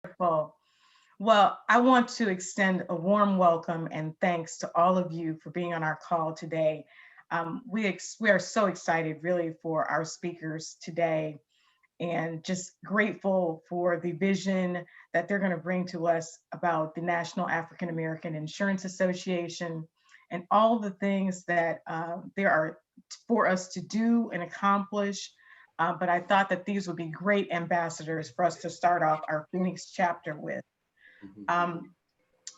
Wonderful. Well, I want to extend a warm welcome and thanks to all of you for being on our call today. We are so excited, really, for our speakers today, and just grateful for the vision that they're going to bring to us about the National African American Insurance Association and all the things that there are for us to do and accomplish. But I thought that these would be great ambassadors for us to start off our Phoenix chapter with. Um,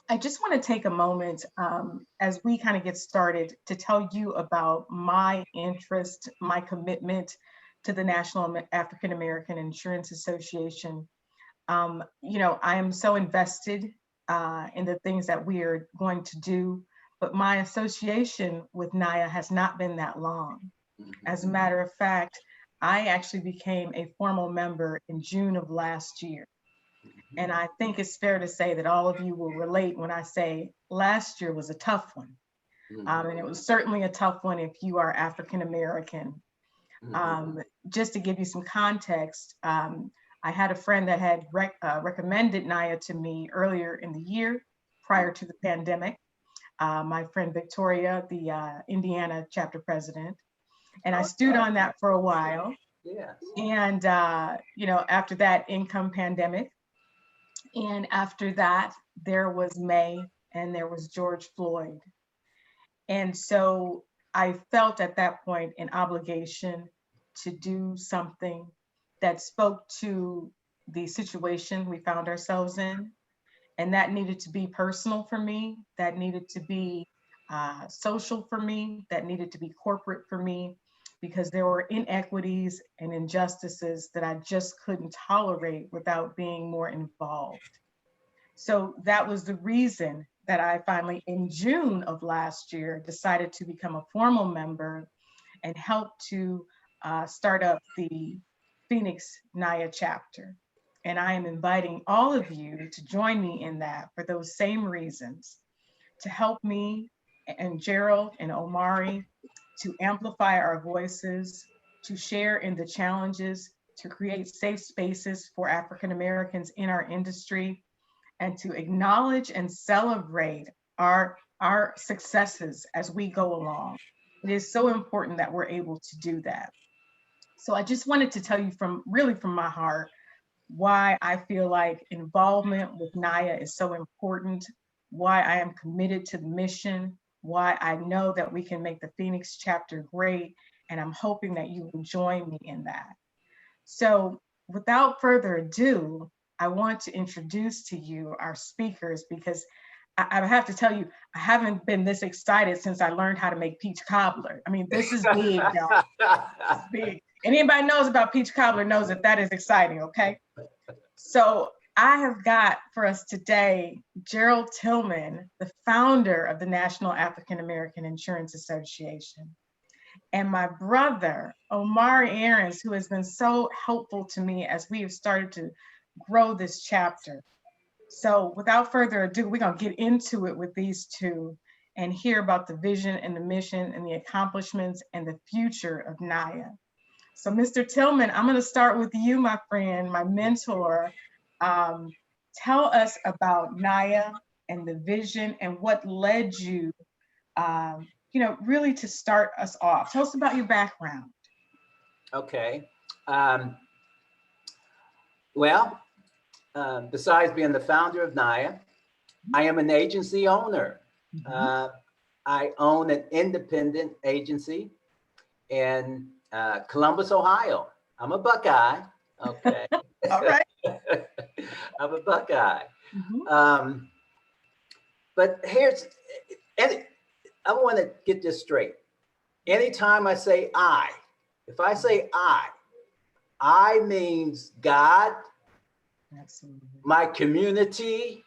I just want to take a moment as we kind of get started to tell you about my interest, my commitment to the National African American Insurance Association. I am so invested in the things that we are going to do, but my association with NAAIA has not been that long. As a matter of fact, I actually became a formal member in June of last year. And I think it's fair to say that all of you will relate when I say last year was a tough one. And it was certainly a tough one if you are African American. Just to give you some context, I had a friend that had recommended NAAIA to me earlier in the year prior to the pandemic. My friend Victoria, the Indiana chapter president. And I stewed on that for a while. Yeah. And, after that, in come pandemic. And after that, there was May and there was George Floyd. And so I felt at that point an obligation to do something that spoke to the situation we found ourselves in. And that needed to be personal for me, that needed to be social for me, that needed to be corporate for me, because there were inequities and injustices that I just couldn't tolerate without being more involved. So that was the reason that I finally, in June of last year, decided to become a formal member and help to start up the Phoenix NAAIA chapter. And I am inviting all of you to join me in that for those same reasons, to help me and Jerald and Omari to amplify our voices, to share in the challenges, to create safe spaces for African Americans in our industry, and to acknowledge and celebrate our successes as we go along. It is so important that we're able to do that. So I just wanted to tell you from my heart why I feel like involvement with NAAIA is so important, why I am committed to the mission, why I know that we can make the Phoenix chapter great, and I'm hoping that you will join me in that. So without further ado, I want to introduce to you our speakers because I have to tell you, I haven't been this excited since I learned how to make peach cobbler. I mean, this is big, y'all. This is big. Anybody knows about peach cobbler knows that that is exciting, okay? So I have got for us today, Jerald Tillman, the founder of the National African American Insurance Association, and my brother, Omari Aarons, who has been so helpful to me as we have started to grow this chapter. So without further ado, we're gonna get into it with these two and hear about the vision and the mission and the accomplishments and the future of NAAIA. So Mr. Tillman, I'm gonna start with you, my friend, my mentor. Tell us about NAAIA and the vision and what led you, really to start us off. Tell us about your background. Okay. Well, besides being the founder of NAAIA, I am an agency owner. I own an independent agency in Columbus, Ohio. I'm a Buckeye. Okay. All right. I'm a Buckeye. But I want to get this straight. Anytime I say if I say I means God, Absolutely. my community,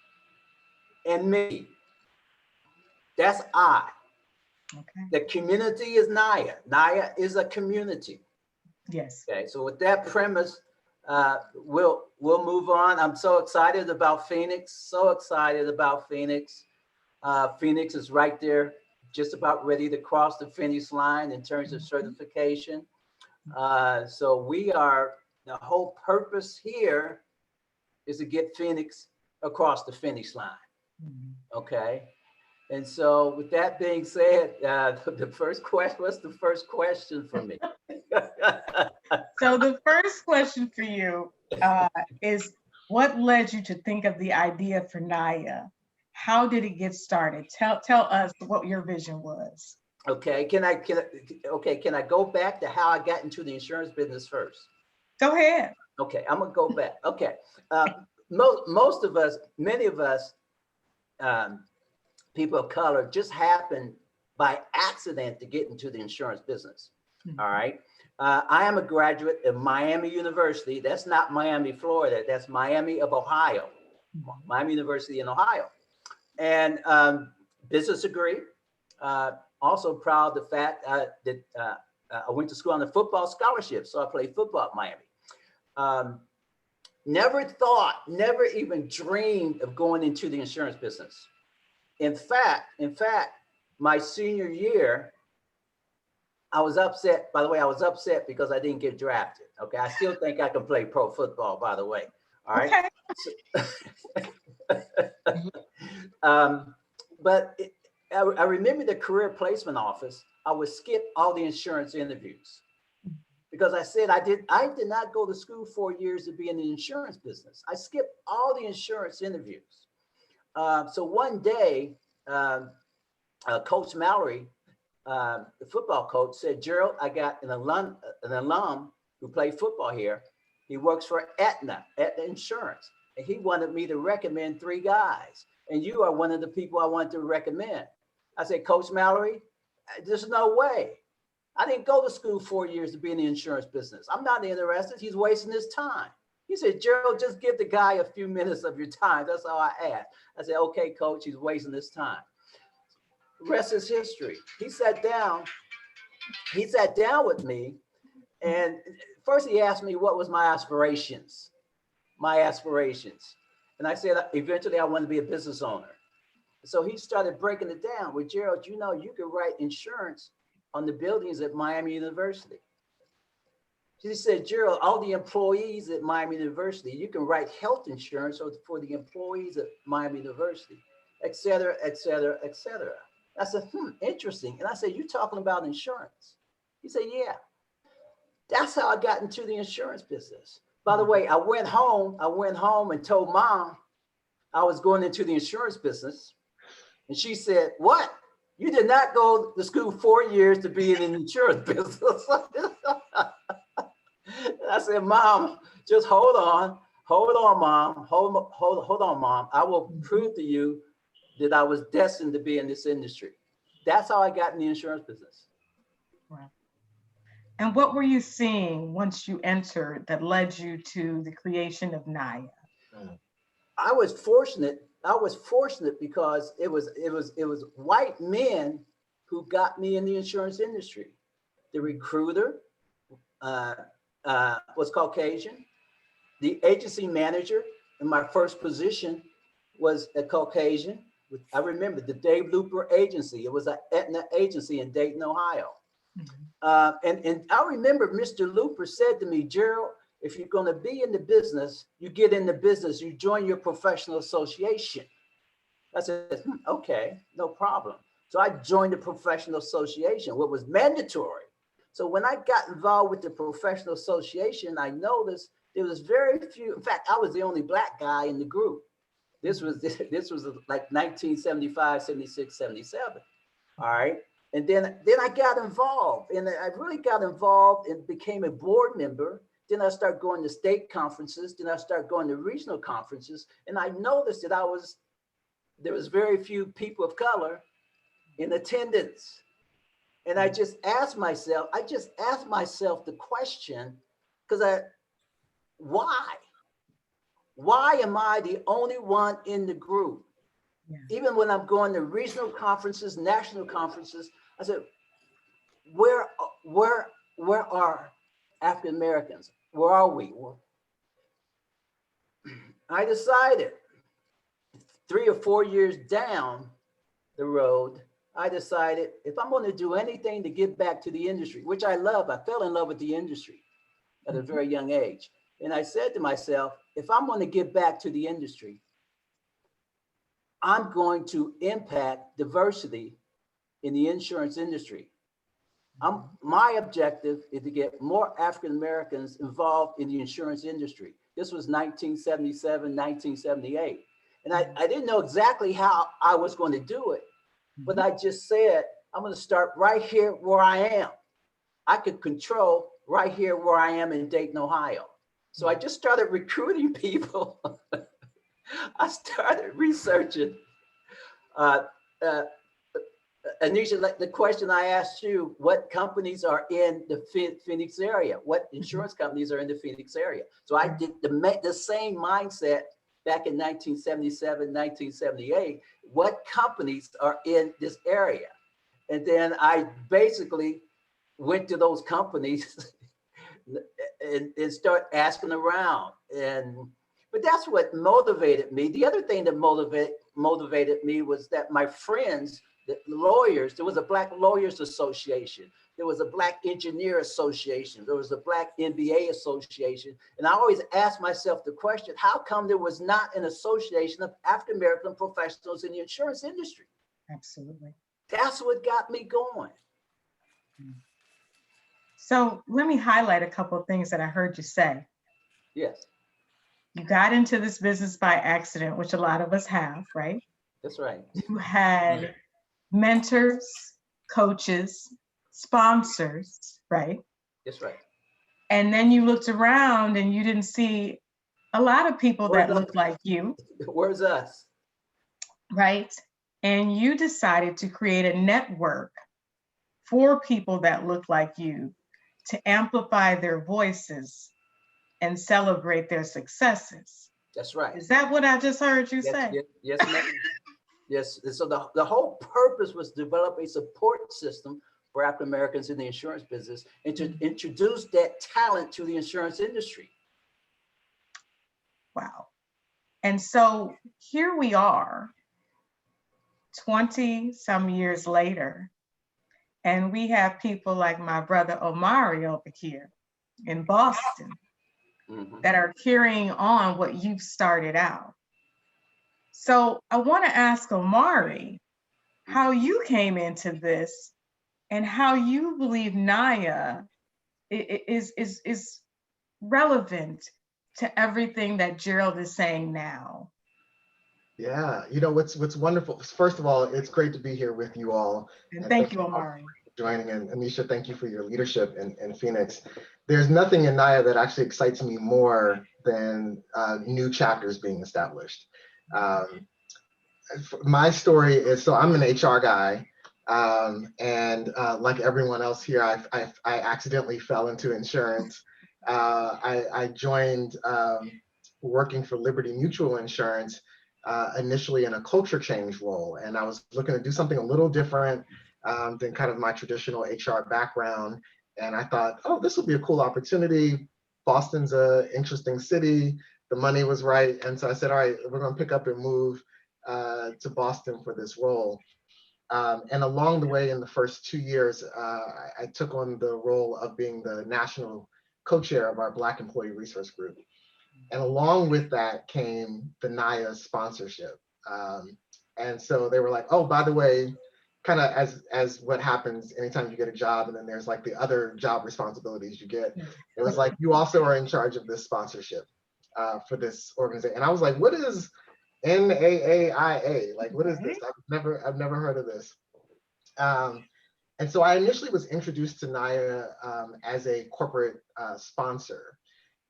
and me. That's I. Okay. The community is NAAIA. NAAIA is a community. Yes. Okay, so with that premise, we'll move on. I'm so excited about Phoenix. So excited about Phoenix. Phoenix is right there, just about ready to cross the finish line in terms of certification. So the whole purpose here is to get Phoenix across the finish line. Mhm. Okay. And so with that being said, the first question, what's the first question for me? So the first question for you is, what led you to think of the idea for NAAIA? How did it get started? Tell us what your vision was. Okay, can I go back to how I got into the insurance business first? Go ahead. Okay, I'm gonna go back. Okay, most of us, many of us, um, people of color, just happened by accident to get into the insurance business. All right. I am a graduate of Miami University. That's not Miami, Florida. That's Miami of Ohio, Miami University in Ohio. And business degree. Also proud of the fact that I went to school on a football scholarship. So I played football at Miami. Never thought, never even dreamed of going into the insurance business. In fact, my senior year, I was upset. By the way, I was upset because I didn't get drafted. Okay, I still think I can play pro football. By the way, all right. Okay. But I remember the career placement office. I would skip all the insurance interviews because I said I did not go to school 4 years to be in the insurance business. I skipped all the insurance interviews. So one day, Coach Mallory, the football coach, said, "Jerald, I got an alum who played football here. He works for Aetna Insurance, and he wanted me to recommend 3 guys. And you are one of the people I want to recommend." I said, "Coach Mallory, there's no way. I didn't go to school 4 years to be in the insurance business. I'm not interested. He's wasting his time." He said, "Jerald, just give the guy a few minutes of your time." That's all I asked. I said, "Okay, coach, he's wasting his time." The rest is history. He sat down with me, and first he asked me what was my aspirations. And I said, eventually I want to be a business owner. So he started breaking it down with, "Jerald, you know, you could write insurance on the buildings at Miami University." He said, "Jerald, all the employees at Miami University, you can write health insurance for the employees at Miami University, et cetera, et cetera, et cetera." I said, interesting. And I said, "You're talking about insurance?" He said, "Yeah." That's how I got into the insurance business. By the way, I went home and told Mom I was going into the insurance business. And she said, "What? You did not go to school 4 years to be in the insurance business." I said, "Mom, just hold on, Mom, hold on, Mom. I will prove to you that I was destined to be in this industry." That's how I got in the insurance business. Wow. And what were you seeing once you entered that led you to the creation of NAAIA? I was fortunate because it was white men who got me in the insurance industry. The recruiter was Caucasian. The agency manager in my first position was a Caucasian. I remember the Dave Looper agency. It was an Aetna agency in Dayton, Ohio. And I remember Mr. Looper said to me, "Jerald, if you're going to be in the business, you get in the business, you join your professional association." I said, "Okay, no problem." So I joined the professional association, what was mandatory. So when I got involved with the professional association, I noticed there was very few. In fact, I was the only Black guy in the group. This was like 1975, 76, 77. All right. And then I got involved, and I really got involved and became a board member. Then I started going to state conferences. Then I started going to regional conferences. And I noticed that there was very few people of color in attendance. And I just asked myself the question, why? Why am I the only one in the group? Yeah. Even when I'm going to regional conferences, national conferences, I said, where are African Americans? Where are we? I decided 3 or 4 years down the road, I decided if I'm going to do anything to give back to the industry, which I love, I fell in love with the industry at a very young age. And I said to myself, if I'm going to give back to the industry, I'm going to impact diversity in the insurance industry. My objective is to get more African Americans involved in the insurance industry. This was 1977, 1978. And I didn't know exactly how I was going to do it, but I just said, I'm going to start right here where I am. I could control right here where I am in Dayton, Ohio. So I just started recruiting people. I started researching. Aneisha, like the question I asked you, what companies are in the Phoenix area? What insurance companies are in the Phoenix area? So I did the same mindset back in 1977, 1978. What companies are in this area? And then I basically went to those companies and start asking around. But that's what motivated me. The other thing that motivated me was that my friends, the lawyers, there was a Black Lawyers Association, there was a Black Engineer Association, there was a Black MBA Association. And I always asked myself the question, how come there was not an association of African American professionals in the insurance industry? Absolutely. That's what got me going. So let me highlight a couple of things that I heard you say. Yes. You got into this business by accident, which a lot of us have, right? That's right. You had mentors, coaches, sponsors, right? That's right. And then you looked around and you didn't see a lot of people that looked like you. Where's us? Right? And you decided to create a network for people that look like you to amplify their voices and celebrate their successes. That's right. Is that what I just heard you say? Yes, ma'am. Yes. So the whole purpose was to develop a support system for African Americans in the insurance business and to introduce that talent to the insurance industry. Wow. And so here we are, 20 some years later, and we have people like my brother Omari over here in Boston that are carrying on what you've started out. So I want to ask Omari how you came into this and how you believe NAAIA is relevant to everything that Jerald is saying now. Yeah, you know what's wonderful. First of all, it's great to be here with you all. And thank you, Omari. For joining, and Aneisha, thank you for your leadership in Phoenix. There's nothing in NAAIA that actually excites me more than new chapters being established. My story is, so I'm an HR guy, and like everyone else here, I accidentally fell into insurance. I joined working for Liberty Mutual Insurance initially in a culture change role, and I was looking to do something a little different than kind of my traditional HR background. And I thought, oh, this will be a cool opportunity. Boston's an interesting city. The money was right. And so I said, all right, we're going to pick up and move to Boston for this role. And along the way, in the first 2 years, I took on the role of being the national co-chair of our Black Employee Resource Group. And along with that came the NAAIA sponsorship. And so they were like, oh, by the way, kind of as what happens anytime you get a job, and then there's like the other job responsibilities you get. It was like, you also are in charge of this sponsorship for this organization. And I was like, what is NAAIA? Like, what is this? I've never heard of this. And so I initially was introduced to NAAIA as a corporate sponsor,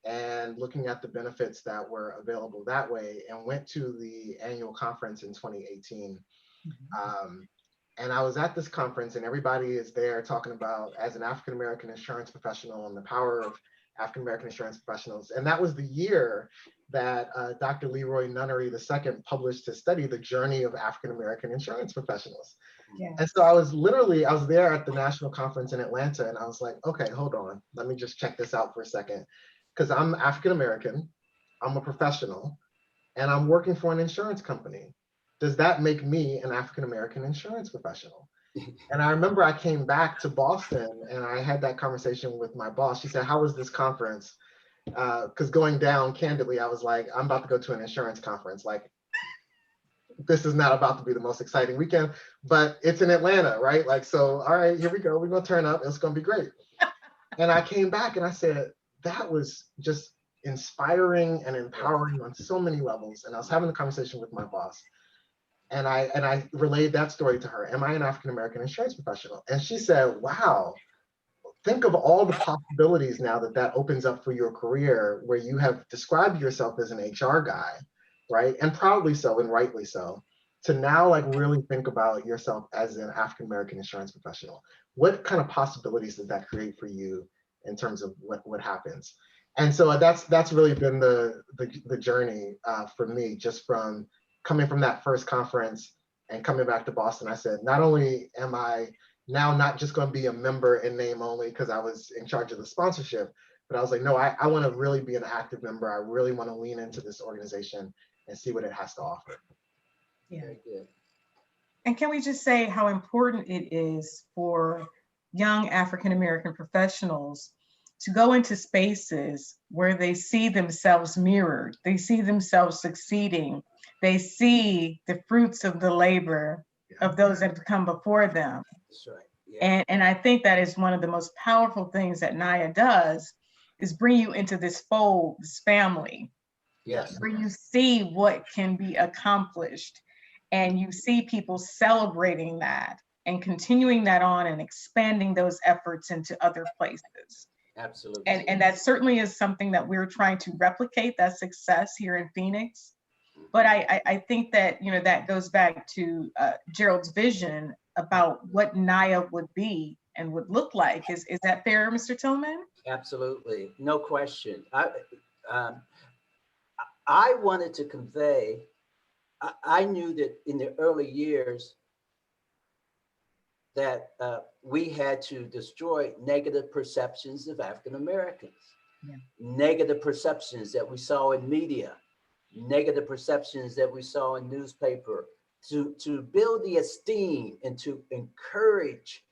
and looking at the benefits that were available that way, and went to the annual conference in 2018. And I was at this conference, and everybody is there talking about, as an African-American insurance professional, and the power of African-American insurance professionals. And that was the year that Dr. Leroy Nunnery II published his study, The Journey of African-American Insurance Professionals. Yeah. And so I was there at the national conference in Atlanta, and I was like, okay, hold on, let me just check this out for a second. Because I'm African-American, I'm a professional, and I'm working for an insurance company. Does that make me an African-American insurance professional? And I remember I came back to Boston and I had that conversation with my boss. She said, how was this conference? Because going down, candidly, I was like, I'm about to go to an insurance conference. Like, this is not about to be the most exciting weekend, but it's in Atlanta, right? Like, so, all right, here we go. We're gonna turn up. It's gonna be great. And I came back and I said, that was just inspiring and empowering on so many levels. And I was having a conversation with my boss. And I relayed that story to her. Am I an African-American insurance professional? And she said, wow, think of all the possibilities now that that opens up for your career, where you have described yourself as an HR guy, right? And proudly so and rightly so, to now like really think about yourself as an African-American insurance professional. What kind of possibilities did that create for you in terms of what happens? And so that's really been the journey for me, just from coming from that first conference and coming back to Boston. I said, not only am I now not just going to be a member in name only because I was in charge of the sponsorship, but I was like, no, I want to really be an active member. I really want to lean into this organization and see what it has to offer. Yeah. Very good. And can we just say how important it is for young African-American professionals to go into spaces where they see themselves mirrored, they see themselves succeeding, they see the fruits of the labor of those that have come before them. That's right. Yeah. And I think that is one of the most powerful things that NAAIA does, is bring you into this fold, this family, Yes. where you see what can be accomplished and you see people celebrating that and continuing that on and expanding those efforts into other places. Absolutely. And that certainly is something that we're trying to replicate, that success here in Phoenix. But I think that, you know, that goes back to Jerald's vision about what NAAIA would be and would look like. Is that fair, Mr. Tillman? Absolutely, no question. I wanted to convey, I knew that in the early years that we had to destroy negative perceptions of African Americans, negative perceptions that we saw in media, negative perceptions that we saw in newspaper, to build the esteem and to encourage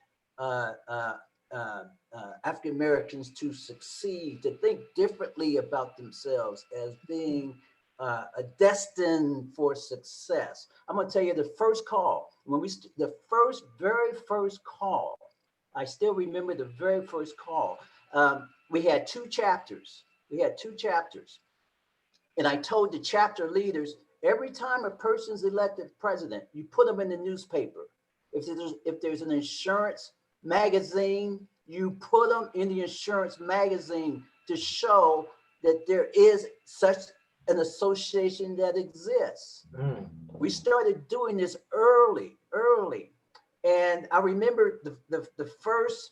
African Americans to succeed, to think differently about themselves as being destined for success. I'm going to tell you the first call, the very first call, I still remember the very first call. We had two chapters. And I told the chapter leaders, every time a person's elected president, you put them in the newspaper. If there's an insurance magazine, you put them in the insurance magazine to show that there is such an association that exists. We started doing this early. And I remember the first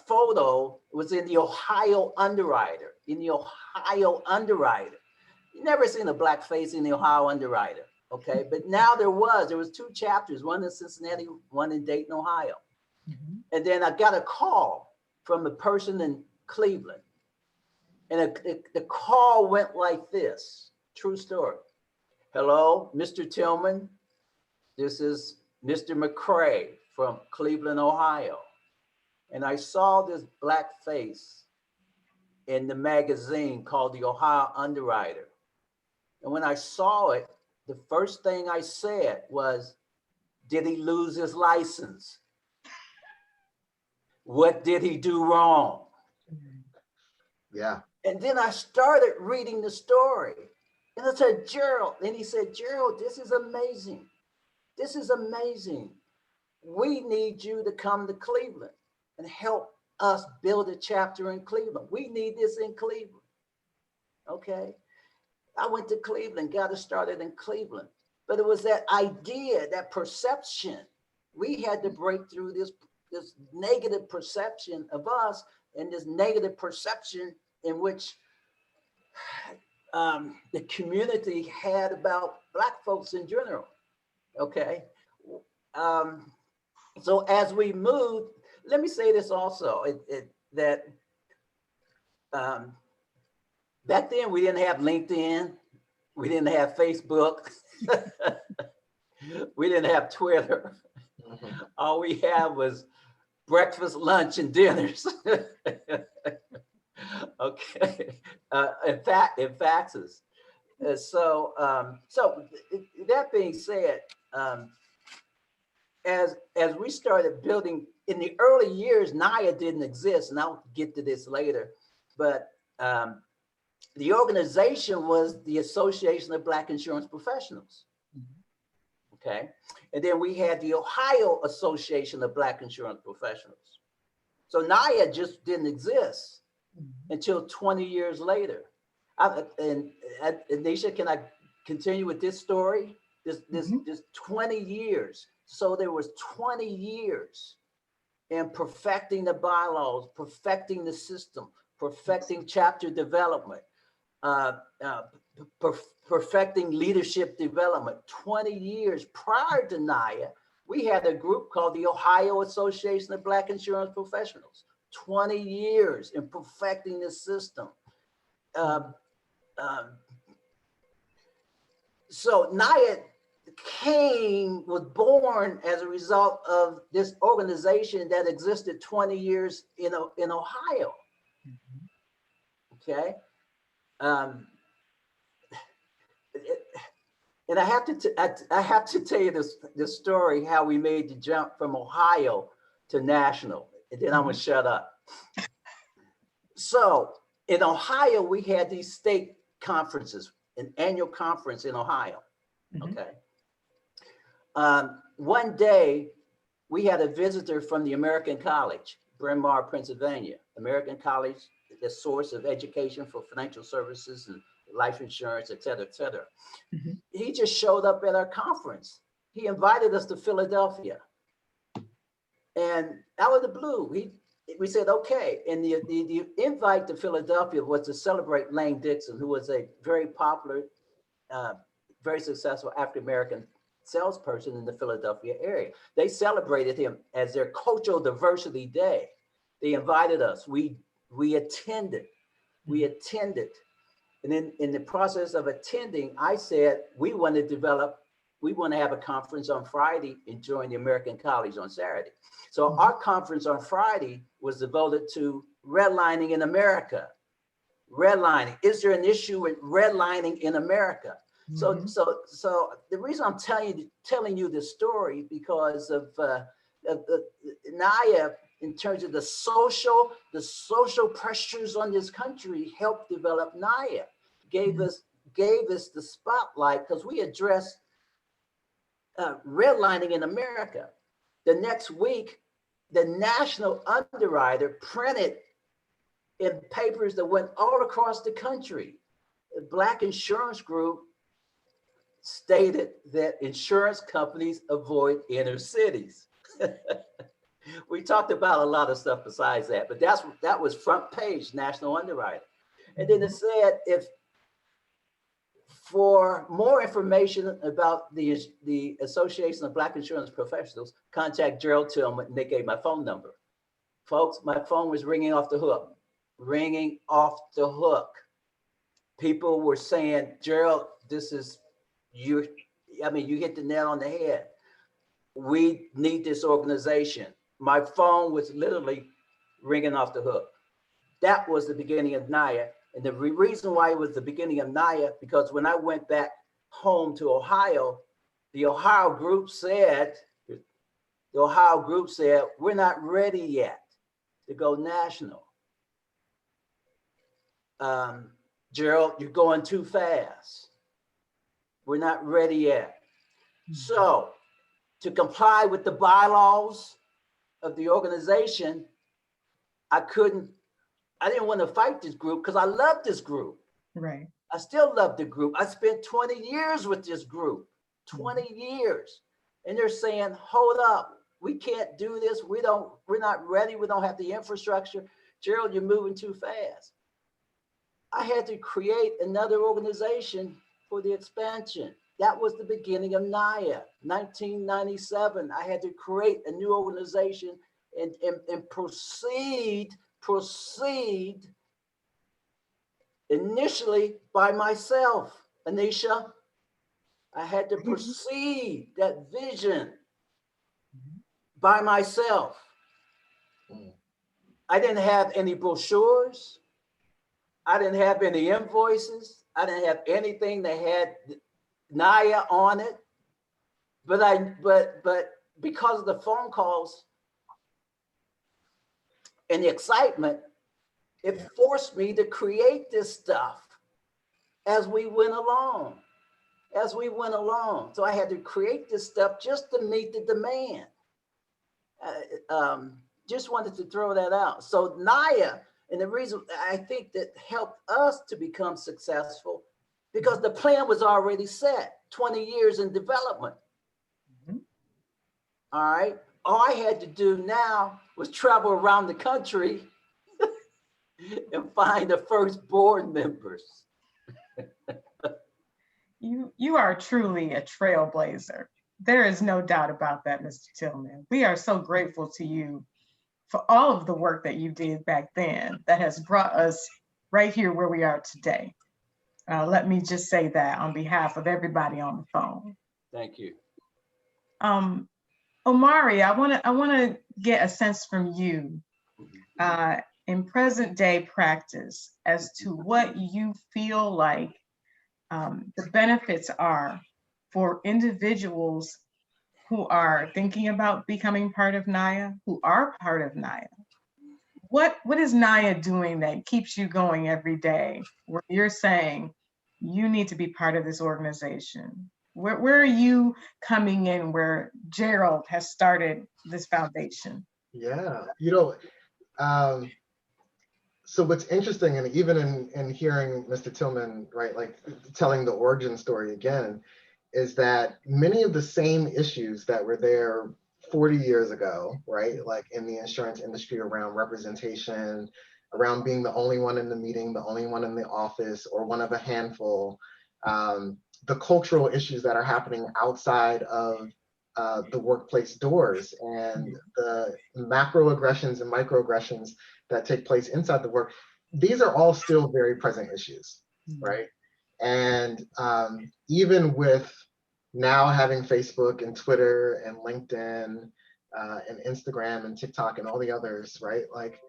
photo was in the Ohio Underwriter. You never seen a black face in the Ohio Underwriter, okay? But now there was two chapters, one in Cincinnati, one in Dayton, Ohio. And then I got a call from a person in Cleveland. And the call went like this, true story. Hello, Mr. Tillman. This is Mr. McCrae from Cleveland, Ohio. And I saw this black face in the magazine called the Ohio Underwriter. And when I saw it, the first thing I said was, did he lose his license? What did he do wrong? Yeah. And then I started reading the story. And I said, Jerald, and he said, Jerald, this is amazing. This is amazing. We need you to come to Cleveland and help us build a chapter in Cleveland. We need this in Cleveland. Okay. I went to Cleveland, got it started in Cleveland. But it was that idea, that perception. We had to break through this negative perception of us and this negative perception in which the community had about Black folks in general. Okay. So as we moved, let me say this also, that back then we didn't have LinkedIn, we didn't have Facebook, we didn't have Twitter. All we had was breakfast, lunch, and dinners. Okay. In faxes. So that being said, as we started building in the early years, NAAIA didn't exist, and I'll get to this later, but the organization was the Association of Black Insurance Professionals. Okay. And then we had the Ohio Association of Black Insurance Professionals. So NAAIA just didn't exist until 20 years later. Aneisha, can I continue with this story? This 20 years. So there was 20 years in perfecting the bylaws, perfecting the system, perfecting chapter development, perfecting leadership development. 20 years prior to NAAIA, we had a group called the Ohio Association of Black Insurance Professionals. 20 years in perfecting this system. So NAAIA was born as a result of this organization that existed 20 years in Ohio. Okay. And I have to tell you this story, how we made the jump from Ohio to national, and then I'm gonna shut up. So in Ohio, we had these state conferences, an annual conference in Ohio. Okay. One day we had a visitor from the American College, Bryn Mawr, Pennsylvania. American College, the source of education for financial services and life insurance, et cetera, et cetera. He just showed up at our conference. He invited us to Philadelphia. And out of the blue, we said, okay. And the invite to Philadelphia was to celebrate Lane Dixon, who was a very popular, very successful African-American salesperson in the Philadelphia area. They celebrated him as their cultural diversity day. They invited us. We attended. And then in the process of attending, I said, we want to have a conference on Friday and join the American College on Saturday. So our conference on Friday was devoted to redlining in America. Redlining. Is there an issue with redlining in America? So the reason I'm telling you this story because of NAAIA, in terms of the social pressures on this country, helped develop NAAIA, gave us the spotlight because we addressed redlining in America. The next week, the National Underwriter printed in papers that went all across the country. The Black Insurance Group stated that insurance companies avoid inner cities. We talked about a lot of stuff besides that, but that was front page, National Underwriter. And then it said, if for more information about the Association of Black Insurance Professionals, contact Jerald Tillman, and they gave my phone number. Folks, my phone was ringing off the hook. People were saying, Jerald, you hit the nail on the head. We need this organization. My phone was literally ringing off the hook. That was the beginning of NAAIA. And the reason why it was the beginning of NAAIA, because when I went back home to Ohio, the Ohio group said, we're not ready yet to go national. Jerald, you're going too fast. We're not ready yet. So to comply with the bylaws of the organization, I didn't want to fight this group because I love this group. Right. I still love the group. I spent 20 years with this group, 20 years. And they're saying, hold up, we can't do this. We're not ready. We don't have the infrastructure. Jerald, you're moving too fast. I had to create another organization for the expansion. That was the beginning of NAAIA, 1997. I had to create a new organization and proceed initially by myself, Aneisha. I had to proceed that vision by myself. I didn't have any brochures. I didn't have any invoices. I didn't have anything that had NAAIA on it. But because of the phone calls and the excitement, it forced me to create this stuff as we went along. So I had to create this stuff just to meet the demand. Just wanted to throw that out. So NAAIA, and the reason I think that helped us to become successful, because the plan was already set, 20 years in development. Mhm. All right. All I had to do now was travel around the country and find the first board members. You are truly a trailblazer. There is no doubt about that, Mr. Tillman. We are so grateful to you for all of the work that you did back then that has brought us right here where we are today. Let me just say that on behalf of everybody on the phone. Thank you. Omari, I want to get a sense from you in present day practice as to what you feel like the benefits are for individuals who are thinking about becoming part of NAAIA, who are part of NAAIA. What is NAAIA doing that keeps you going every day, where you're saying you need to be part of this organization? Where are you coming in where Jerald has started this foundation? Yeah, so what's interesting, and even in hearing Mr. Tillman, right, like telling the origin story again, is that many of the same issues that were there 40 years ago, right, like in the insurance industry around representation, around being the only one in the meeting, the only one in the office, or one of a handful, the cultural issues that are happening outside of the workplace doors, and the macroaggressions and microaggressions that take place inside the work. These are all still very present issues, right? And even with now having Facebook and Twitter and LinkedIn and Instagram and TikTok and all the others, right? Like,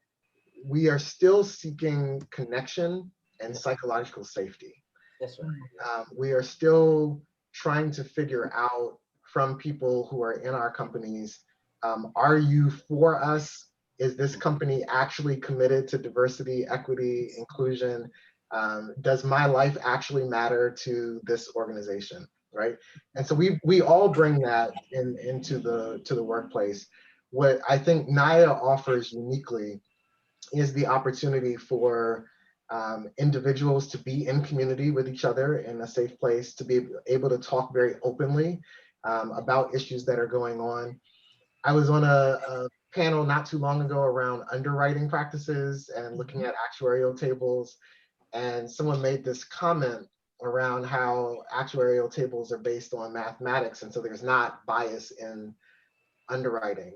we are still seeking connection and psychological safety. That's right. We are still trying to figure out from people who are in our companies, are you for us? Is this company actually committed to diversity, equity, inclusion? Does my life actually matter to this organization, right? And so we all bring that into the workplace. What I think NAAIA offers uniquely is the opportunity for individuals to be in community with each other in a safe place, to be able to talk very openly about issues that are going on. I was on a panel not too long ago around underwriting practices and looking at actuarial tables, and someone made this comment around how actuarial tables are based on mathematics, and so there's not bias in underwriting.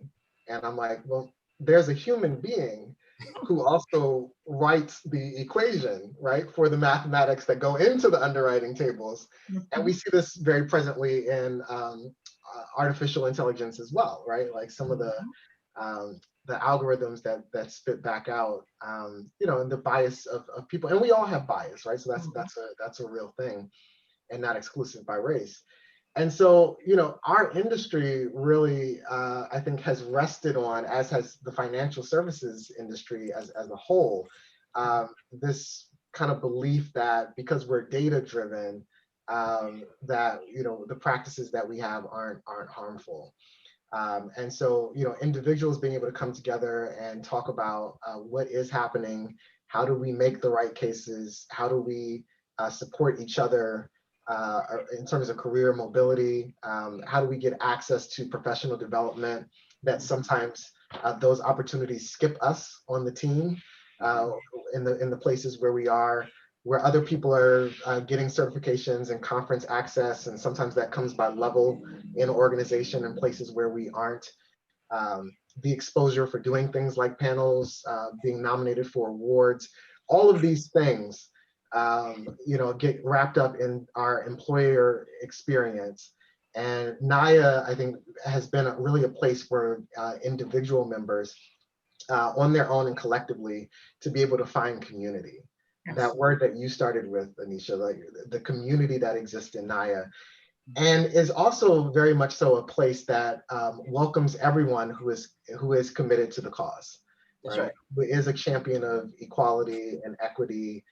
And I'm like, well, there's a human being who also writes the equation, right, for the mathematics that go into the underwriting tables. And we see this very presently in artificial intelligence as well, right? Like some of the algorithms that spit back out, and the bias of people, and we all have bias, right? So that's a real thing, and not exclusive by race. And so, our industry really, I think, has rested on, as has the financial services industry as a whole, this kind of belief that because we're data driven, that the practices that we have aren't harmful. And so, individuals being able to come together and talk about what is happening, how do we make the right cases, how do we support each other in terms of career mobility, how do we get access to professional development, that sometimes those opportunities skip us on the team in the places where we are, where other people are getting certifications and conference access, and sometimes that comes by level in organization in places where we aren't. The exposure for doing things like panels, being nominated for awards, all of these things get wrapped up in our employer experience. And NAAIA, I think, has been really a place for individual members on their own and collectively to be able to find community. that word that you started with, Aneisha, like the community that exists in NAAIA, and is also very much so a place that welcomes everyone who is committed to the cause. That's right. Who is a champion of equality and equity,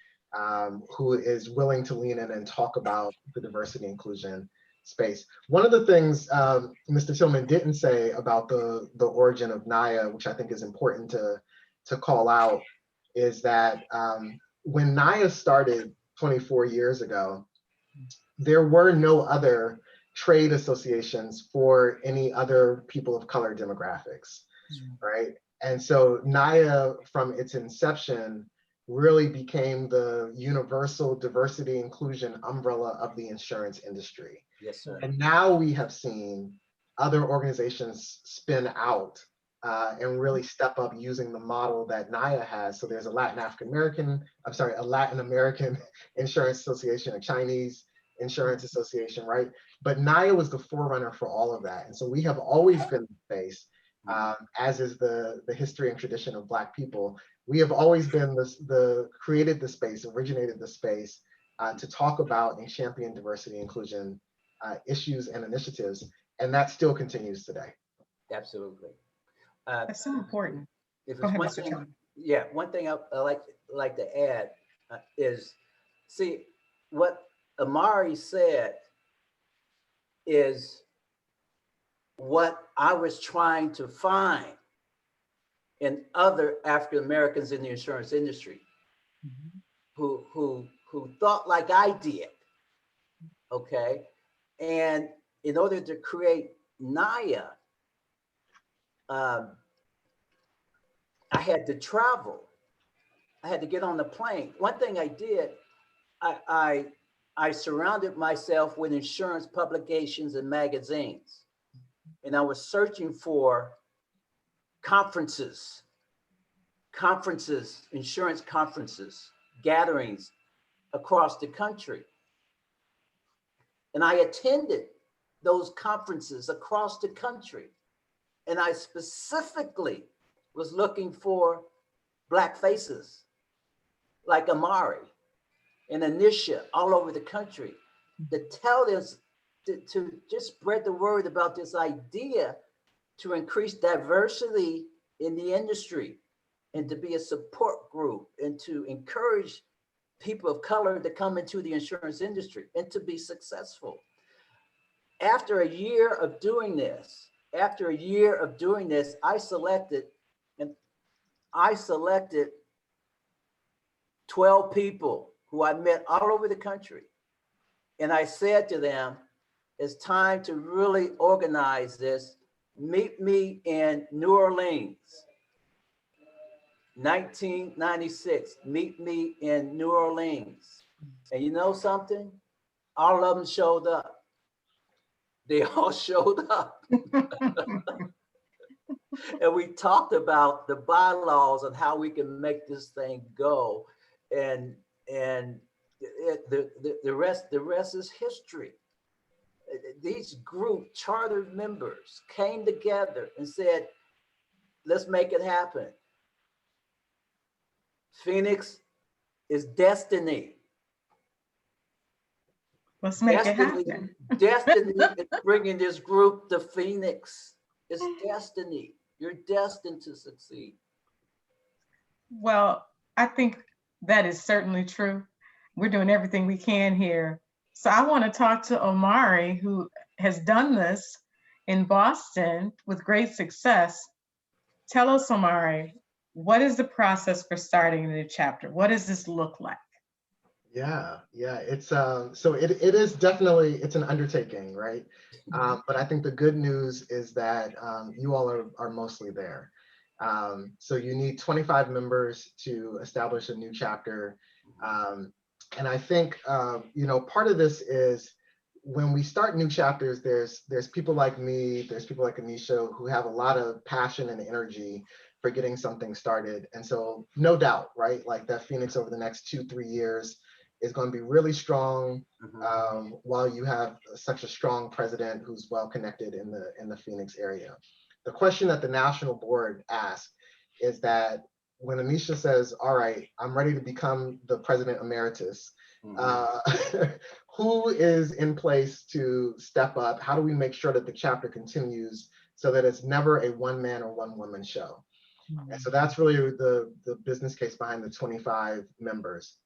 who is willing to lean in and talk about the diversity inclusion space. One of the things Mr. Tillman didn't say about the origin of NAAIA, which I think is important to call out, is that when NAAIA started 24 years ago, there were no other trade associations for any other people of color demographics, right? And so NAAIA, from its inception, really became the universal diversity inclusion umbrella of the insurance industry. Yes, sir. And now we have seen other organizations spin out and really step up using the model that NAAIA has. So there's a Latin American Insurance Association, a Chinese Insurance Association, right? But NAAIA was the forerunner for all of that. And so we have always been the face, as is the history and tradition of Black people. We have always been created the space, originated the space to talk about and champion diversity inclusion issues and initiatives. And that still continues today. Absolutely. That's so important. If Go it's ahead, one Mr. thing, Tillman. yeah, one thing I like to add is, see, what Omari said is what I was trying to find in other African Americans in the insurance industry who thought like I did. Okay, and in order to create NAAIA, I had to travel. I had to get on the plane. One thing I did, I surrounded myself with insurance publications and magazines, and I was searching for conferences, insurance conferences, gatherings across the country. And I attended those conferences across the country. And I specifically was looking for Black faces like Omari and Aneisha all over the country to tell us, to just spread the word about this idea to increase diversity in the industry and to be a support group and to encourage people of color to come into the insurance industry and to be successful. After a year of doing this, I selected 12 people who I met all over the country. And I said to them, it's time to really organize this. Meet me in New Orleans, 1996. Meet me in New Orleans. And you know something? All of them showed up. They all showed up. And we talked about the bylaws and how we can make this thing go. And the rest is history. These group chartered members came together and said, let's make it happen. Phoenix is destiny. Let's make it happen. Destiny is bringing this group to Phoenix. It's destiny. You're destined to succeed. Well, I think that is certainly true. We're doing everything we can here. So I want to talk to Omari, who has done this in Boston with great success. Tell us, Omari, what is the process for starting a new chapter? What does this look like? Yeah, it's so it is definitely, it's an undertaking, right? But I think the good news is that you all are mostly there. So you need 25 members to establish a new chapter. And I think part of this is when we start new chapters, there's people like me, there's people like Aneisha who have a lot of passion and energy for getting something started. And so no doubt, right? Like that Phoenix over the next 2-3 years is going to be really strong, while you have such a strong president who's well connected in the Phoenix area. The question that the national board asked is that when Aneisha says, all right, I'm ready to become the president emeritus, who is in place to step up? How do we make sure that the chapter continues so that it's never a one man or one woman show? And so that's really the business case behind the 25 members.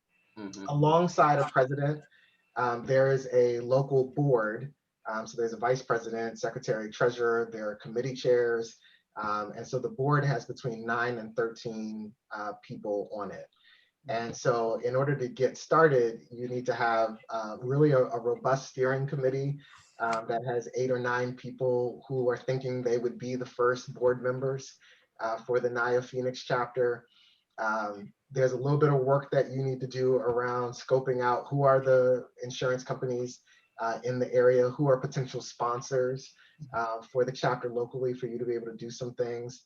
Alongside a president, there is a local board. So there's a vice president, secretary, treasurer, there are committee chairs. And so the board has between 9 and 13 people on it. And so in order to get started, you need to have really a robust steering committee that has 8 or 9 people who are thinking they would be the first board members for the NAAIA Phoenix chapter. There's a little bit of work that you need to do around scoping out who are the insurance companies in the area, who are potential sponsors for the chapter locally for you to be able to do some things.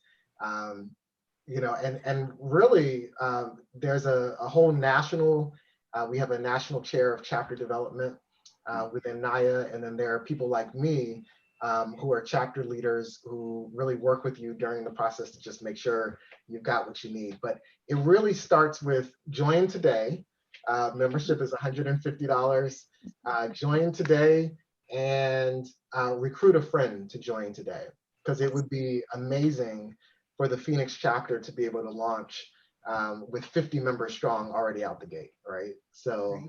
You know, and really there's a whole national, we have a national chair of chapter development within NAAIA, and then there are people like me who are chapter leaders who really work with you during the process to just make sure you've got what you need. But it really starts with join today. Membership is $150. Join today and recruit a friend to join today, because it would be amazing for the Phoenix chapter to be able to launch with 50 members strong already out the gate, right? So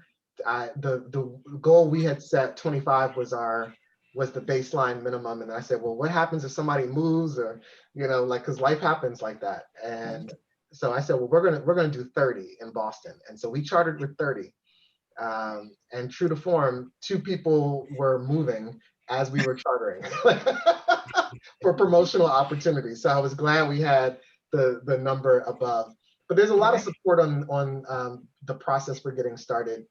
the goal we had set, 25 was the baseline minimum. And I said, well, what happens if somebody moves, or, you know, like, cause life happens like that. And so I said, well, we're gonna do 30 in Boston. And so we chartered with 30. And true to form, 2 people were moving as we were chartering for promotional opportunities. So I was glad we had the number above. But there's a lot of support on the process for getting started.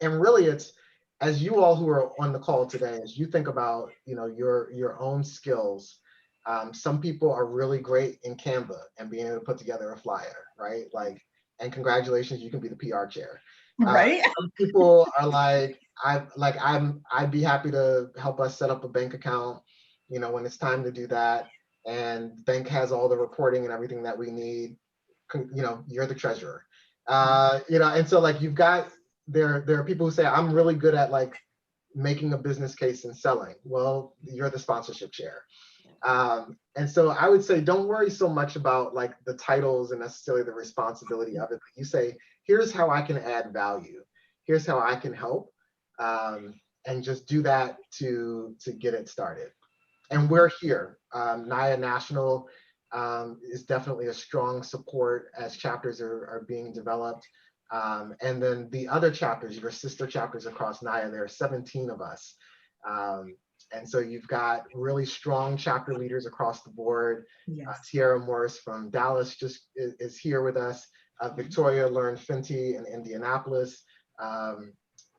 And really it's, as you all who are on the call today, as you think about, you know, your own skills, some people are really great in Canva and being able to put together a flyer, right? Like, and congratulations, you can be the PR chair. Right. Some people are like, I'd be happy to help us set up a bank account, you know, when it's time to do that. And bank has all the reporting and everything that we need. You know, you're the treasurer. You know, and so like you've got, there are people who say, I'm really good at like making a business case and selling. Well, you're the sponsorship chair. And so I would say, don't worry so much about like the titles and necessarily the responsibility of it. But you say, here's how I can add value. Here's how I can help. And just do that to get it started. And we're here. NAAIA National is definitely a strong support as chapters are being developed. And then the other chapters, your sister chapters across NAAIA, there are 17 of us. And so you've got really strong chapter leaders across the board. Tiara Morris from Dallas just is here with us. Victoria Learn-Fenty in Indianapolis.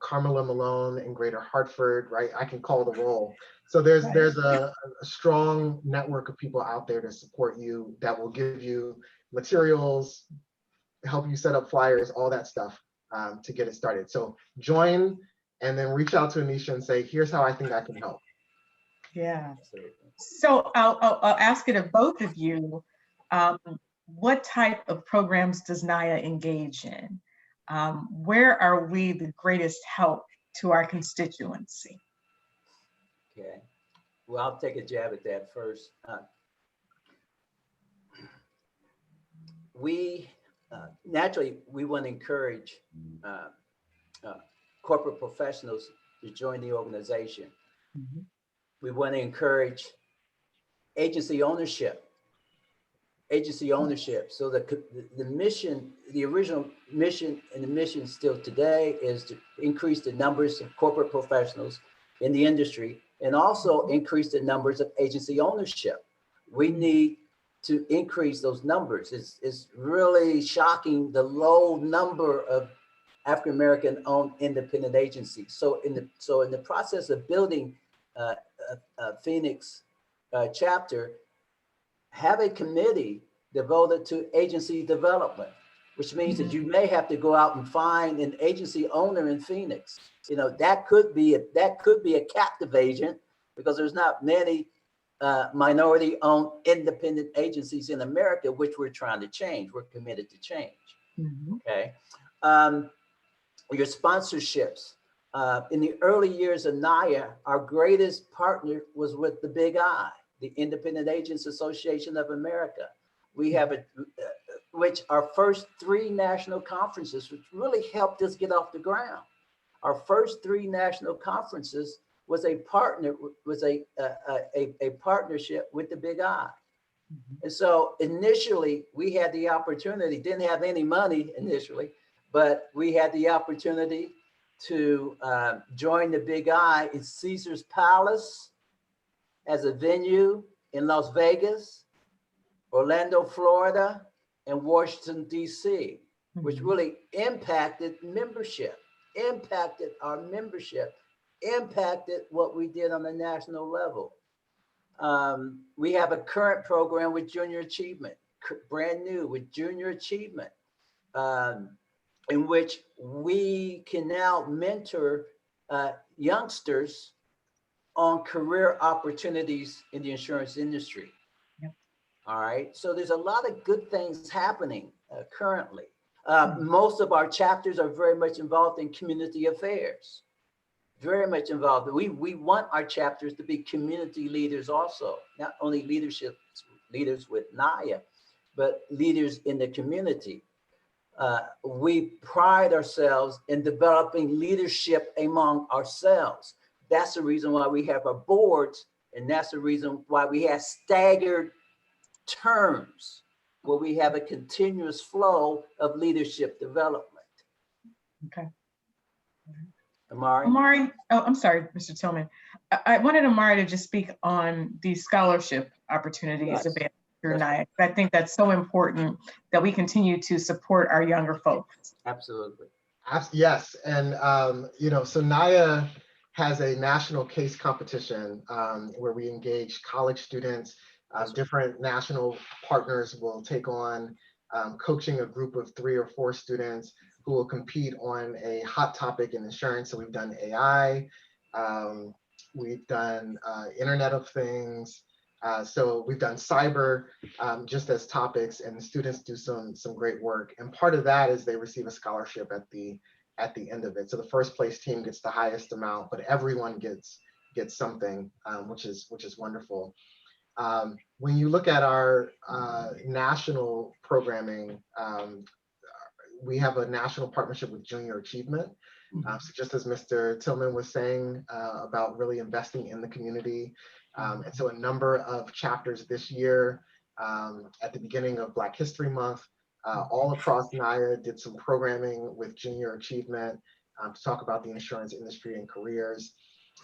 Carmela Malone in Greater Hartford, right? I can call the roll. So there's a strong network of people out there to support you that will give you materials, help you set up flyers, all that stuff to get it started. So join and then reach out to Aneisha and say, here's how I think I can help. Yeah. So I'll ask it of both of you. What type of programs does NAAIA engage in? Where are we the greatest help to our constituency? Okay. Well, I'll take a jab at that first. Naturally, we want to encourage corporate professionals to join the organization. We want to encourage agency ownership. So the mission, the original mission, and the mission still today is to increase the numbers of corporate professionals in the industry and also increase the numbers of agency ownership. We need to increase those numbers. It's really shocking the low number of African-American owned independent agencies. So in the process of building a Phoenix chapter, have a committee devoted to agency development, which means that you may have to go out and find an agency owner in Phoenix. You know, that could be a captive agent, because there's not many minority-owned independent agencies in America, which we're trying to change. We're committed to change. Okay. Your sponsorships. In the early years of NAAIA, our greatest partner was with the Big I, the Independent Agents Association of America. We have which our first 3 national conferences, which really helped us get off the ground. Our first 3 national conferences was a partnership with the Big I. And so initially we had the opportunity, didn't have any money initially, but we had the opportunity to join the Big I in Caesar's Palace as a venue in Las Vegas, Orlando, Florida, and Washington, D.C., which really impacted membership, impacted our membership, impacted what we did on the national level. We have a current program with Junior Achievement, brand new with Junior Achievement, in which we can now mentor youngsters on career opportunities in the insurance industry. Yep. All right, so there's a lot of good things happening currently. Most of our chapters are very much involved in community affairs, very much involved. We want our chapters to be community leaders also, not only leaders with NAAIA, but leaders in the community. We pride ourselves in developing leadership among ourselves. That's the reason why we have our boards, and that's the reason why we have staggered terms, where we have a continuous flow of leadership development. Okay. Omari? Omari, oh, I'm sorry, Mr. Tillman. I wanted Omari to just speak on these scholarship opportunities available through NAAIA. I think that's so important that we continue to support our younger folks. Absolutely. Yes, and so NAAIA has a national case competition where we engage college students. Different national partners will take on coaching a group of 3 or 4 students who will compete on a hot topic in insurance. So we've done AI, we've done Internet of Things. So we've done cyber just as topics, and the students do some great work. And part of that is they receive a scholarship at the end of it. So the first place team gets the highest amount, but everyone gets something, which is wonderful. When you look at our national programming, we have a national partnership with Junior Achievement. So just as Mr. Tillman was saying about really investing in the community. And so a number of chapters this year at the beginning of Black History Month, all across NAAIA did some programming with Junior Achievement to talk about the insurance industry and careers.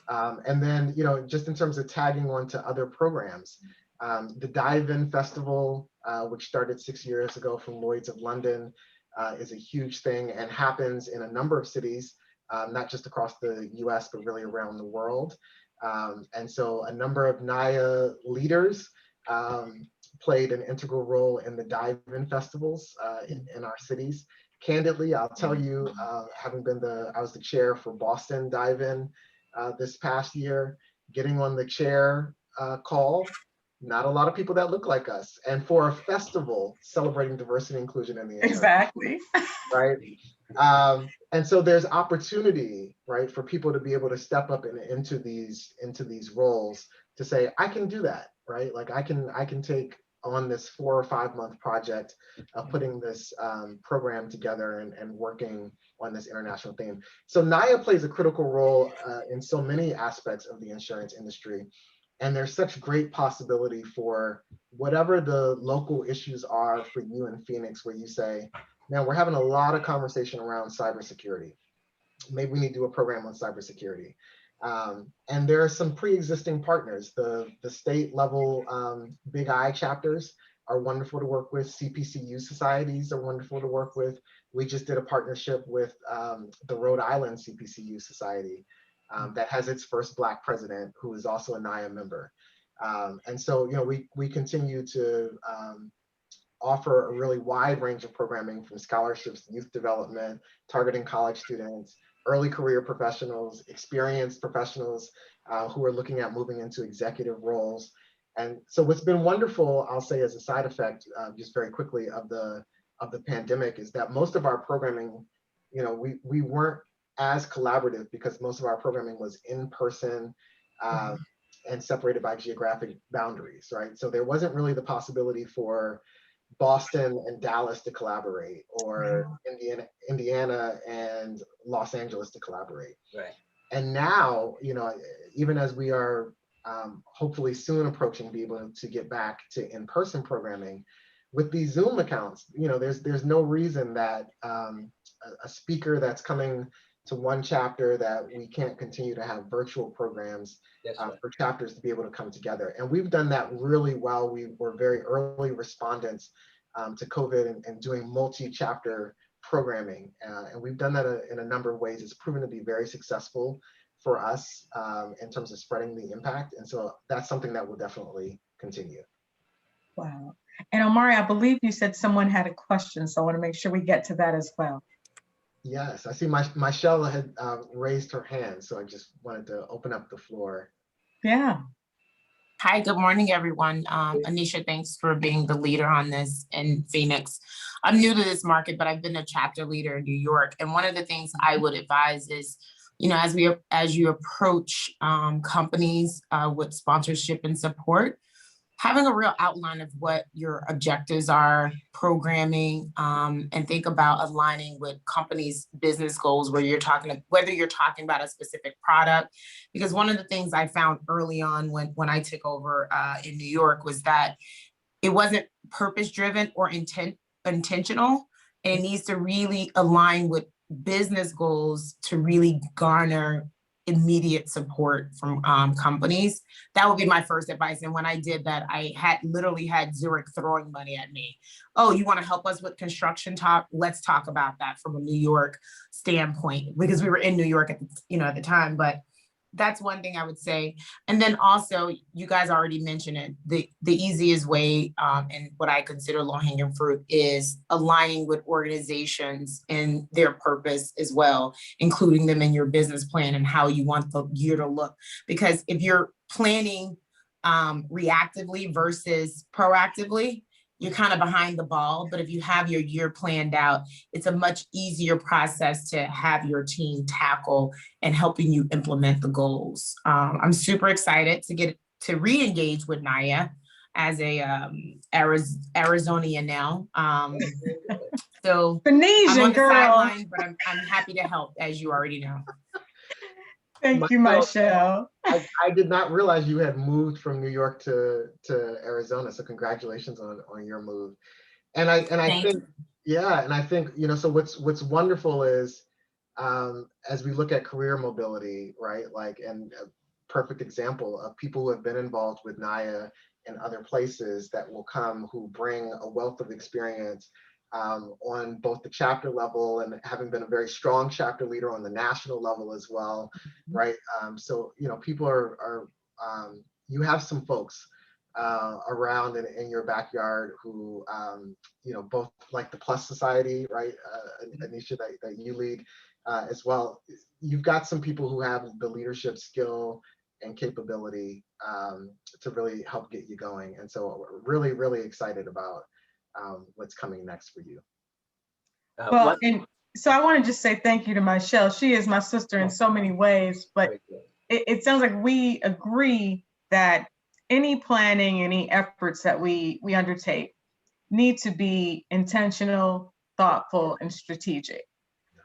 And then, just in terms of tagging on to other programs, the Dive-In Festival, which started 6 years ago from Lloyd's of London, is a huge thing and happens in a number of cities, not just across the US, but really around the world. And so a number of NAAIA leaders played an integral role in the Dive-In festivals in our cities. Candidly, I'll tell you, having been I was the chair for Boston Dive-In this past year, getting on the chair call, not a lot of people that look like us. And for a festival celebrating diversity and inclusion in the insurance, exactly. Right. And so there's opportunity, right, for people to be able to step up into these roles to say, I can do that, right? Like I can take on this 4 or 5 month project of putting this program together and working on this international theme. So NAAIA plays a critical role in so many aspects of the insurance industry. And there's such great possibility for whatever the local issues are for you in Phoenix, where you say, man, we're having a lot of conversation around cybersecurity. Maybe we need to do a program on cybersecurity. And there are some pre-existing partners. The state level Big I chapters are wonderful to work with. CPCU societies are wonderful to work with. We just did a partnership with the Rhode Island CPCU Society that has its first Black president, who is also a NAAIA member. And so, we continue to offer a really wide range of programming, from scholarships, youth development, targeting college students, early career professionals, experienced professionals who are looking at moving into executive roles. And so what's been wonderful, I'll say as a side effect, just very quickly of the pandemic, is that most of our programming, we weren't as collaborative because most of our programming was in person and separated by geographic boundaries, right? So there wasn't really the possibility for Boston and Dallas to collaborate, or Indiana and Los Angeles to collaborate. Right. And now, even as we are hopefully soon approaching be able to get back to in-person programming with these Zoom accounts, there's no reason that a speaker that's coming to one chapter that we can't continue to have virtual programs for chapters to be able to come together. And we've done that really well. We were very early respondents to COVID and doing multi-chapter programming. And we've done that in a number of ways. It's proven to be very successful for us in terms of spreading the impact. And so that's something that will definitely continue. Wow. And Omari, I believe you said someone had a question, so I want to make sure we get to that as well. Yes, I see Michelle had raised her hand, so I just wanted to open up the floor. Yeah. Hi, good morning, everyone. Aneisha, thanks for being the leader on this in Phoenix. I'm new to this market, but I've been a chapter leader in New York. And one of the things I would advise is, as you approach companies with sponsorship and support, having a real outline of what your objectives are, programming, and think about aligning with companies' business goals whether you're talking about a specific product. Because one of the things I found early on when I took over in New York was that it wasn't purpose-driven or intentional. And it needs to really align with business goals to really garner immediate support from companies. That would be my first advice. And when I did that, I literally had Zurich throwing money at me. Oh, you want to help us with construction talk? Let's talk about that from a New York standpoint, because we were in New York at the time. But that's one thing I would say. And then also, you guys already mentioned it, the easiest way and what I consider low-hanging fruit is aligning with organizations and their purpose as well, including them in your business plan and how you want the year to look. Because if you're planning reactively versus proactively, you're kind of behind the ball. But if you have your year planned out, it's a much easier process to have your team tackle and helping you implement the goals. I'm super excited to get to re-engage with NAAIA as a Arizonian now. So Phoenician, I'm on the girl. sideline, but I'm happy to help, as you already know. Thank you, Michelle. I did not realize you had moved from New York to Arizona. So congratulations on your move. And I think, yeah, and I think, so what's wonderful is as we look at career mobility, right? And a perfect example of people who have been involved with NAAIA and other places that will come who bring a wealth of experience on both the chapter level and having been a very strong chapter leader on the national level as well, right? So, people are you have some folks around in your backyard who, both like the Plus Society, right? Aneisha, that you lead as well. You've got some people who have the leadership skill and capability to really help get you going. And so we're really, really excited about what's coming next for you. Well, and so I want to just say thank you to Michelle. She is my sister in so many ways, but it sounds like we agree that any planning, any efforts that we undertake need to be intentional, thoughtful, and strategic.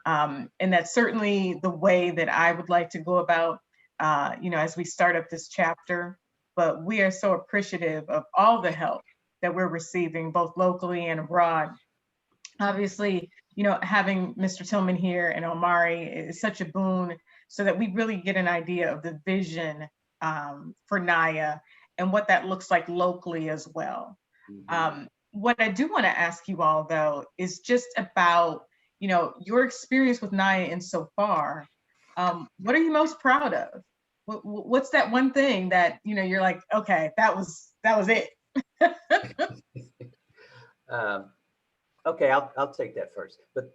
And that's certainly the way that I would like to go about, as we start up this chapter. But we are so appreciative of all the help that we're receiving, both locally and abroad. Obviously, having Mr. Tillman here and Omari is such a boon, so that we really get an idea of the vision for NAAIA and what that looks like locally as well. What I do want to ask you all, though, is just about your experience with NAAIA insofar. What are you most proud of? What's that one thing that you're like, okay, that was it? Okay, I'll take that first. But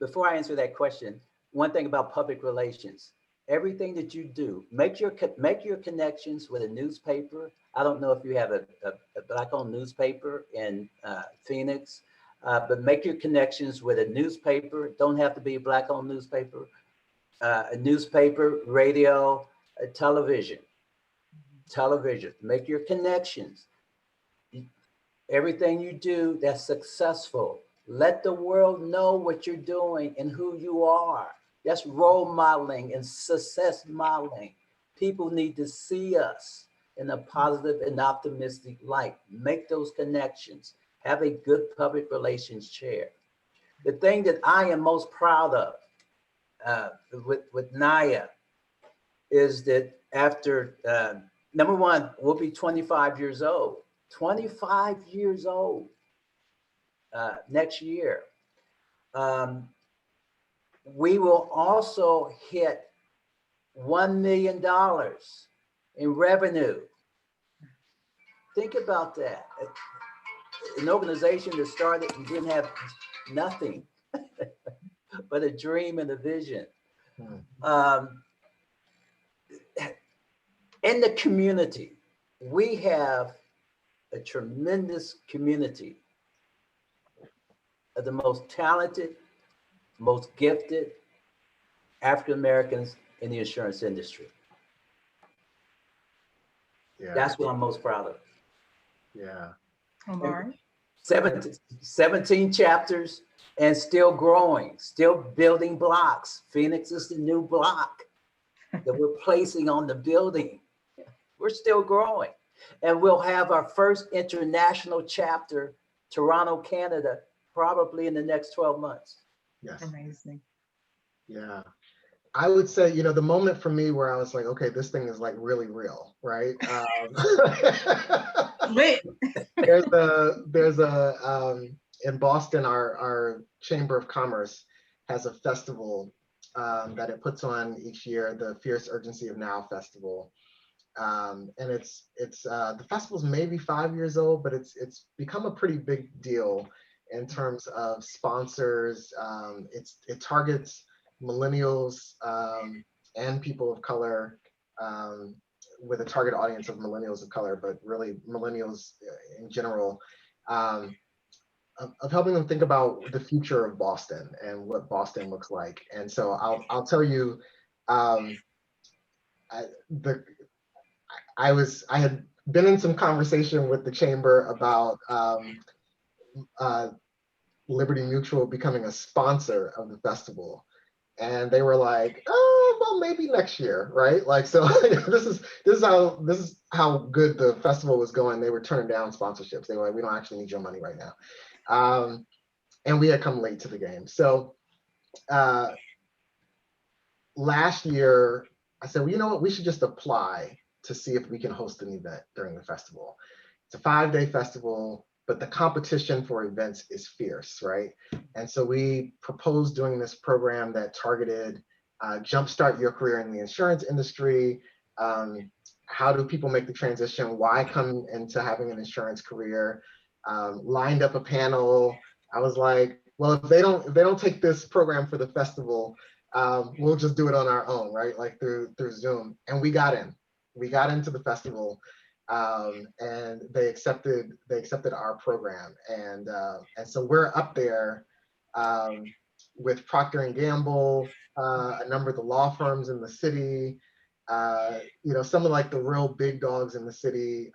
before I answer that question, one thing about public relations, everything that you do, make your connections with a newspaper. I don't know if you have a Black-owned newspaper in Phoenix, but make your connections with a newspaper. Don't have to be a Black-owned newspaper. A newspaper, radio, television. Make your connections. Everything you do that's successful, let the world know what you're doing and who you are. That's role modeling and success modeling. People need to see us in a positive and optimistic light. Make those connections. Have a good public relations chair. The thing that I am most proud of with NAAIA is that after, number one, we'll be 25 years old. 25 years old next year. We will also hit $1 million in revenue. Think about that. An organization that started and didn't have nothing but a dream and a vision. In the community, we have a tremendous community of the most talented, most gifted African Americans in the insurance industry. Yeah. That's what I'm most proud of. Yeah. Omari? 17 chapters and still growing, still building blocks. Phoenix is the new block that we're placing on the building. We're still growing. And we'll have our first international chapter, Toronto, Canada, probably in the next 12 months. Yes. Amazing. Yeah. I would say, you know, the moment for me where I was like, okay, this thing is like really real, right? Lit. There's a in Boston, our Chamber of Commerce has a festival that it puts on each year, the Fierce Urgency of Now Festival. And it's the festival's maybe 5 years old, but it's become a pretty big deal in terms of sponsors. It targets millennials and people of color, with a target audience of millennials of color, but really millennials in general, of helping them think about the future of Boston and what Boston looks like. And so I'll tell you, I had been in some conversation with the chamber about Liberty Mutual becoming a sponsor of the festival. And they were like, oh, well, maybe next year, right? Like, so this is how good the festival was going. They were turning down sponsorships. They were like, we don't actually need your money right now. And we had come late to the game. So last year, I said, well, you know what? We should just apply to see if we can host an event during the festival. It's a 5-day festival, but the competition for events is fierce, right? And so we proposed doing this program that targeted jumpstart your career in the insurance industry. How do people make the transition? Why come into having an insurance career? Lined up a panel. I was like, well, if they don't take this program for the festival, we'll just do it on our own, right? Like through Zoom. And we got into the festival. And they accepted our program, and so we're up there with Procter and Gamble, a number of the law firms in the city, you know, some of like the real big dogs in the city,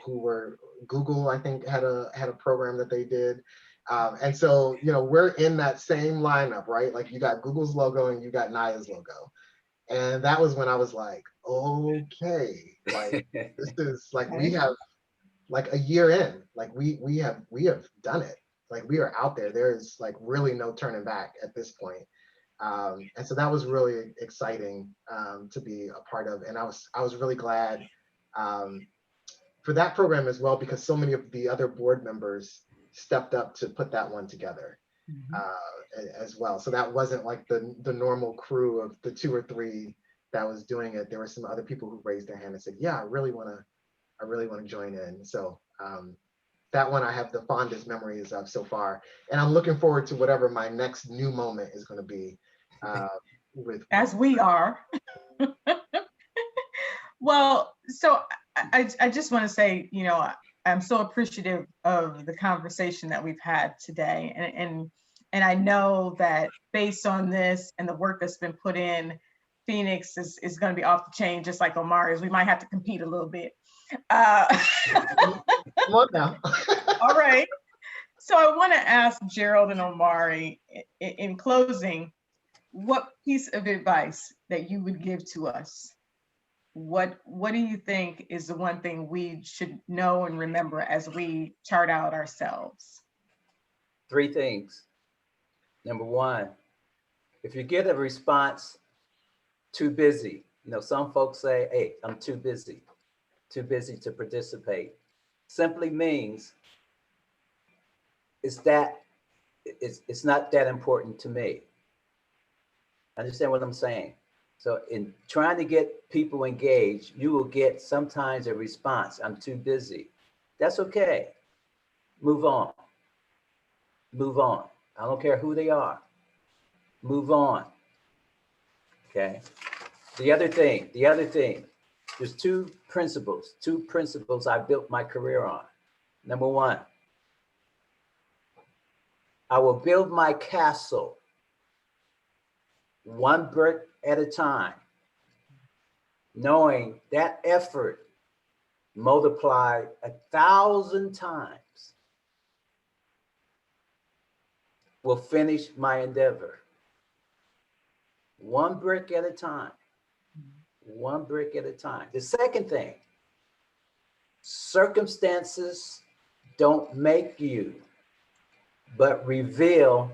who were Google, I think had a program that they did, and so you know we're in that same lineup, right? Like you got Google's logo and you got NAAIA's logo. And that was when I was like, okay, like this is like we have like a year in, like we have done it. Like we are out there. There's like really no turning back at this point. And so that was really exciting to be a part of. And I was really glad for that program as well, because so many of the other board members stepped up to put that one together. As well. So that wasn't like the normal crew of the 2 or 3 that was doing it. There were some other people who raised their hand and said, yeah, I really want to join in. So that one I have the fondest memories of so far. And I'm looking forward to whatever my next new moment is going to be with. As we are. Well, so I just want to say, I'm so appreciative of the conversation that we've had today. And I know that based on this and the work that's been put in, Phoenix is going to be off the chain, just like Omari's. We might have to compete a little bit. Come on now. All right. So I want to ask Jerald and Omari, in closing, what piece of advice that you would give to us? What do you think is the one thing we should know and remember as we chart out ourselves? 3 things. Number 1, if you get a response, too busy. Some folks say, hey, I'm too busy to participate. Simply means it's not that important to me. Understand what I'm saying? So in trying to get people engaged, you will get sometimes a response, I'm too busy. That's okay. Move on. Move on. I don't care who they are. Move on. Okay. The other thing, there's two principles I built my career on. Number 1, I will build my castle 1 brick at a time, knowing that effort multiplied 1,000 times will finish my endeavor. 1 brick at a time. 1 brick at a time. The second thing, circumstances don't make you, but reveals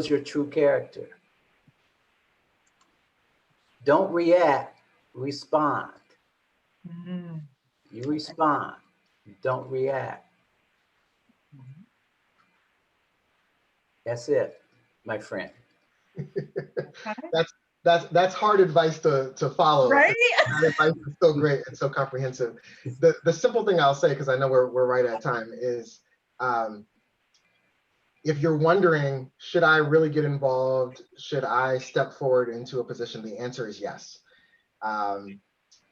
your true character. Don't react, respond. Mm-hmm. You respond, don't react. That's it, my friend. That's hard advice to follow. Right? That advice is so great and so comprehensive. The simple thing I'll say, because I know we're right at time, is if you're wondering, should I really get involved? Should I step forward into a position? The answer is yes.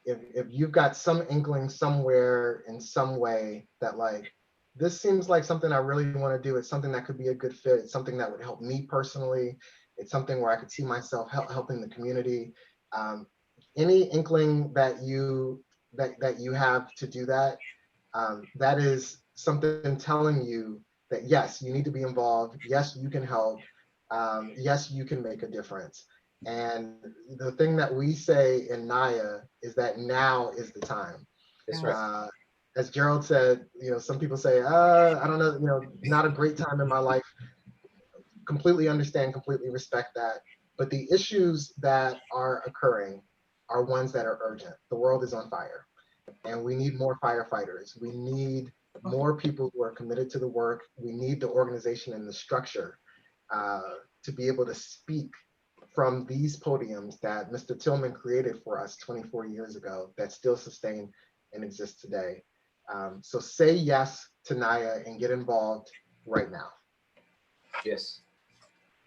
If you've got some inkling somewhere in some way that like, this seems like something I really want to do, it's something that could be a good fit, it's something that would help me personally, it's something where I could see myself helping the community. Any inkling that you have to do that, that is something telling you that yes, you need to be involved. Yes, you can help. Yes, you can make a difference. And the thing that we say in NAAIA is that now is the time. That's right. As Jerald said, some people say, I don't know, not a great time in my life. Completely understand, completely respect that. But the issues that are occurring are ones that are urgent. The world is on fire and we need more firefighters. We need more people who are committed to the work. We need the organization and the structure to be able to speak from these podiums that Mr. Tillman created for us 24 years ago that still sustain and exist today. So say yes to NAAIA and get involved right now. Yes.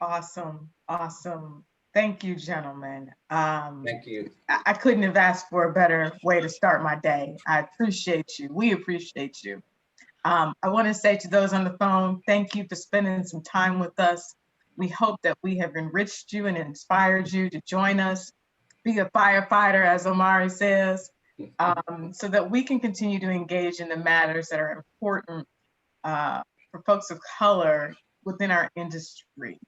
Awesome. Awesome. Thank you, gentlemen. Thank you. I couldn't have asked for a better way to start my day. I appreciate you. We appreciate you. I want to say to those on the phone, thank you for spending some time with us. We hope that we have enriched you and inspired you to join us, be a firefighter, as Omari says, so that we can continue to engage in the matters that are important for folks of color within our industry.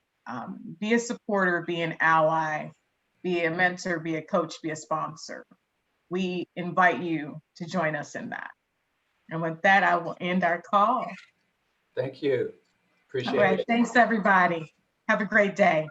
Be a supporter, be an ally, be a mentor, be a coach, be a sponsor. We invite you to join us in that. And with that, I will end our call. Thank you. Appreciate All right. it. Thanks, everybody. Have a great day.